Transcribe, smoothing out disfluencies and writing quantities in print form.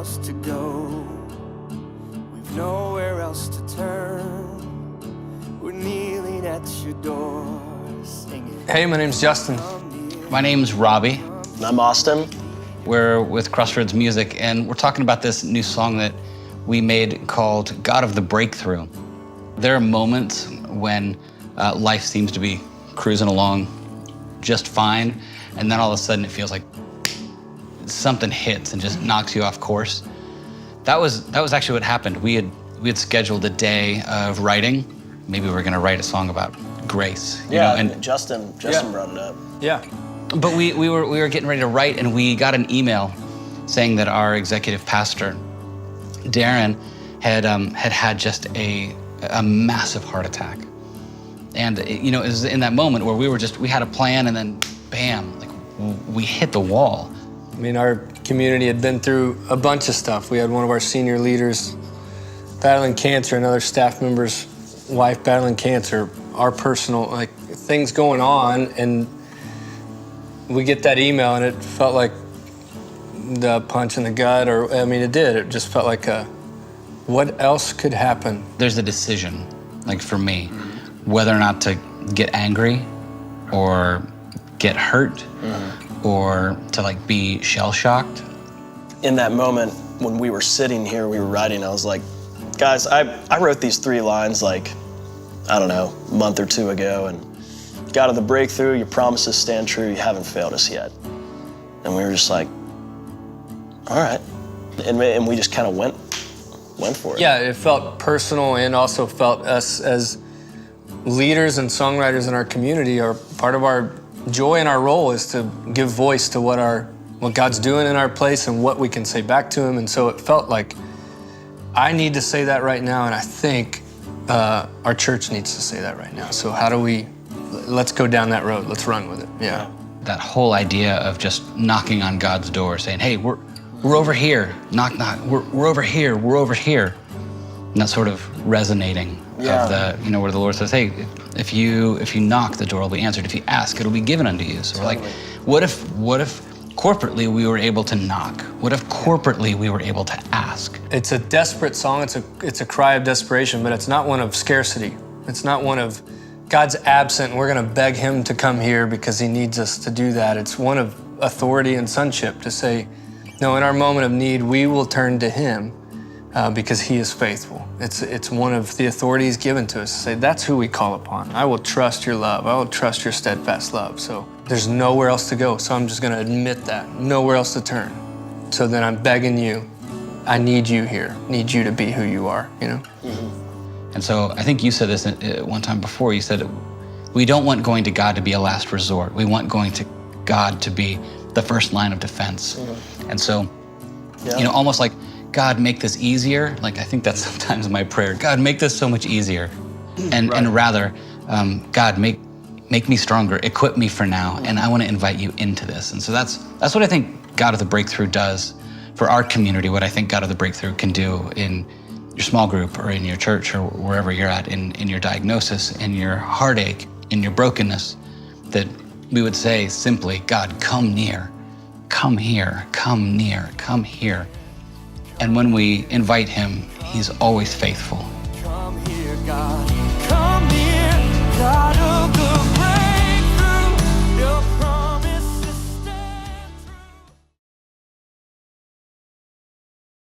else to go. We've nowhere else to turn. We're kneeling at your door, singing. Hey, my name's Justin. My name's Robbie. And I'm Austin. We're with Crossroads Music, and we're talking about this new song that we made called God of the Breakthrough. There are moments when life seems to be cruising along just fine, and then all of a sudden it feels like something hits and just knocks you off course. That was actually what happened. We had scheduled a day of writing. Maybe we were going to write a song about grace. You know, and Justin brought it up. Yeah. But we were getting ready to write, and we got an email saying that our executive pastor, Darren, had just a massive heart attack. And you know, it was in that moment where we had a plan, and then bam, like we hit the wall. I mean, our community had been through a bunch of stuff. We had one of our senior leaders battling cancer, another staff member's wife battling cancer, our personal things going on, and we get that email, and it felt like the punch in the gut, or I mean, it did. It just felt like what else could happen? There's a decision, like for me, whether or not to get angry, or get hurt, or to be shell-shocked. In that moment, when we were sitting here, we were writing, I was like, guys, I wrote these 3 lines I don't know, a month or 2 ago, and God of the breakthrough, your promises stand true, you haven't failed us yet. And we were just like, all right. And we just kind of went for it. Yeah, it felt personal, and also felt us as leaders and songwriters in our community are part of our joy, and our role is to give voice to what God's doing in our place and what we can say back to him. And so it felt like I need to say that right now, and I think our church needs to say that right now. So let's go down that road. Let's run with it. Yeah. That whole idea of just knocking on God's door, saying, hey, we're over here, knock, knock, we're over here, we're over here. And that sort of resonating of the, where the Lord says, hey, if you knock, the door will be answered. If you ask, it'll be given unto you. So we're like, what if corporately we were able to knock? What if corporately we were able to ask? It's a desperate song. It's a cry of desperation, but it's not one of scarcity. It's not one of God's absent and we're going to beg him to come here because he needs us to do that. It's one of authority and sonship to say, no, in our moment of need, we will turn to him because he is faithful. It's one of the authorities given to us to say, that's who we call upon. I will trust your love. I will trust your steadfast love. So there's nowhere else to go. So I'm just going to admit that. Nowhere else to turn. So then I'm begging you, I need you here. Need you to be who you are, And so I think you said this one time before. You said, we don't want going to God to be a last resort. We want going to God to be the first line of defense. And so, almost like, God, make this easier. I think that's sometimes my prayer. God, make this so much easier. And rather, God, make me stronger, equip me for now, and I want to invite you into this. And so that's what I think God of the Breakthrough does for our community, what I think God of the Breakthrough can do in your small group or in your church or wherever you're at, in your diagnosis, in your heartache, in your brokenness, that we would say simply, God, come near, come here, come near, come here. And when we invite him, he's always faithful. Come here, God.